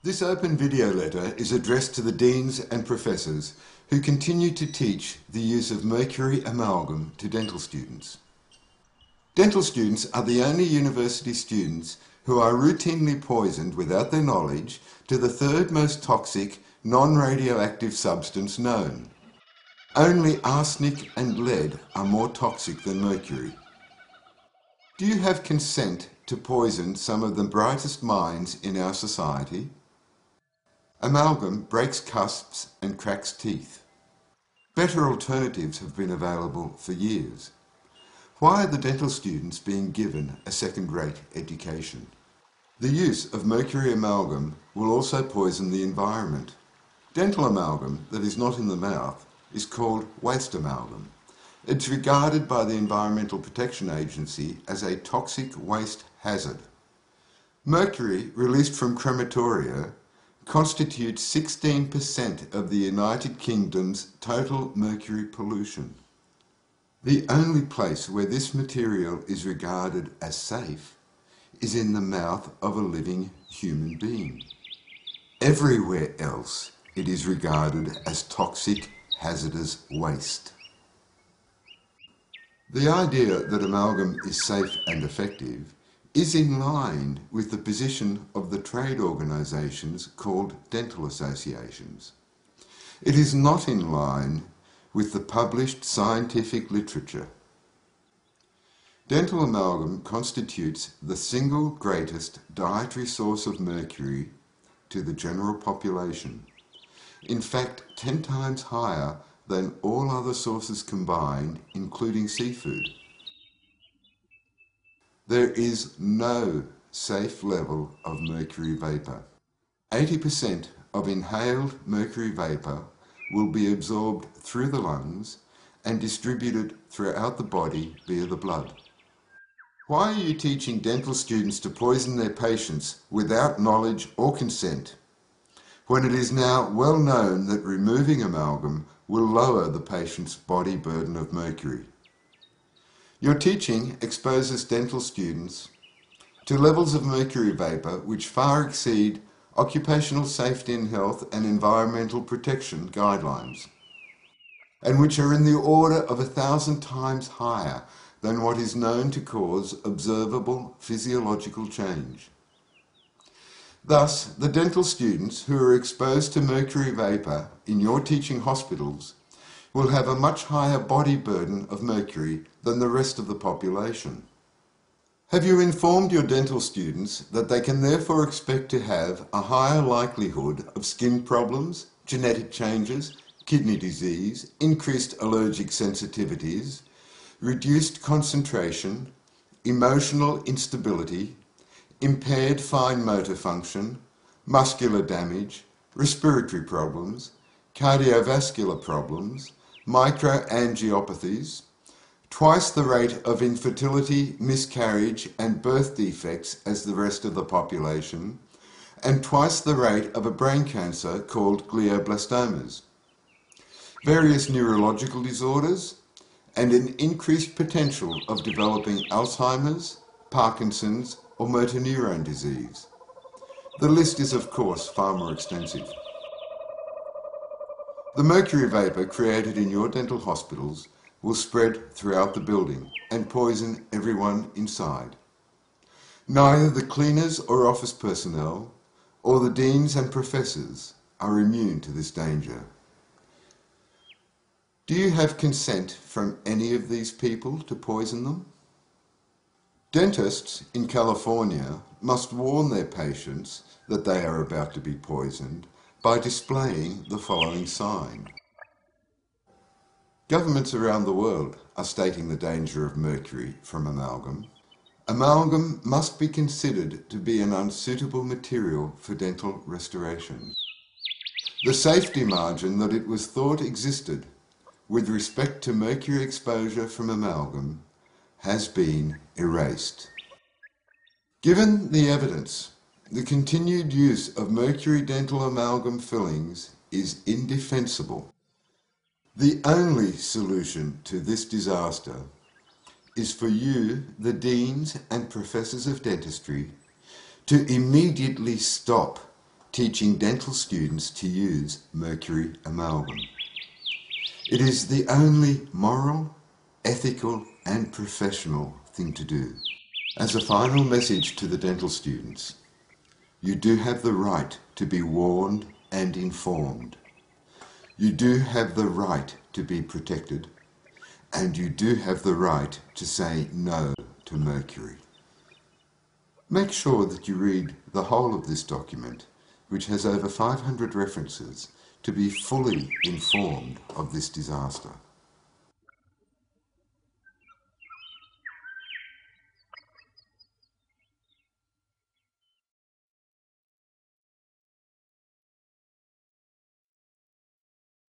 This open video letter is addressed to the deans and professors who continue to teach the use of mercury amalgam to dental students. Dental students are the only university students who are routinely poisoned without their knowledge to the third most toxic non-radioactive substance known. Only arsenic and lead are more toxic than mercury. Do you have consent to poison some of the brightest minds in our society? Amalgam breaks cusps and cracks teeth. Better alternatives have been available for years. Why are the dental students being given a second-rate education? The use of mercury amalgam will also poison the environment. Dental amalgam that is not in the mouth is called waste amalgam. It's regarded by the Environmental Protection Agency as a toxic waste hazard. Mercury released from crematoria constitutes 16% of the United Kingdom's total mercury pollution. The only place where this material is regarded as safe is in the mouth of a living human being. Everywhere else it is regarded as toxic, hazardous waste. The idea that amalgam is safe and effective is in line with the position of the trade organisations called dental associations. It is not in line with the published scientific literature. Dental amalgam constitutes the single greatest dietary source of mercury to the general population. In fact, 10 times higher than all other sources combined, including seafood. There is no safe level of mercury vapour. 80% of inhaled mercury vapour will be absorbed through the lungs and distributed throughout the body via the blood. Why are you teaching dental students to poison their patients without knowledge or consent, when it is now well known that removing amalgam will lower the patient's body burden of mercury? Your teaching exposes dental students to levels of mercury vapour which far exceed occupational safety and health and environmental protection guidelines, and which are in the order of 1,000 times higher than what is known to cause observable physiological change. Thus, the dental students who are exposed to mercury vapour in your teaching hospitals will have a much higher body burden of mercury than the rest of the population. Have you informed your dental students that they can therefore expect to have a higher likelihood of skin problems, genetic changes, kidney disease, increased allergic sensitivities, reduced concentration, emotional instability, impaired fine motor function, muscular damage, respiratory problems, cardiovascular problems, microangiopathies, twice the rate of infertility, miscarriage and birth defects as the rest of the population, and twice the rate of a brain cancer called glioblastomas, various neurological disorders, and an increased potential of developing Alzheimer's, Parkinson's or motor neurone disease. The list is of course far more extensive. The mercury vapour created in your dental hospitals will spread throughout the building and poison everyone inside. Neither the cleaners or office personnel or the deans and professors are immune to this danger. Do you have consent from any of these people to poison them? Dentists in California must warn their patients that they are about to be poisoned by displaying the following sign. Governments around the world are stating the danger of mercury from amalgam. Amalgam must be considered to be an unsuitable material for dental restoration. The safety margin that it was thought existed with respect to mercury exposure from amalgam has been erased. Given the evidence, the continued use of mercury dental amalgam fillings is indefensible. The only solution to this disaster is for you, the deans and professors of dentistry, to immediately stop teaching dental students to use mercury amalgam. It is the only moral, ethical and professional thing to do. As a final message to the dental students, you do have the right to be warned and informed. You do have the right to be protected, and you do have the right to say no to mercury. Make sure that you read the whole of this document, which has over 500 references, to be fully informed of this disaster.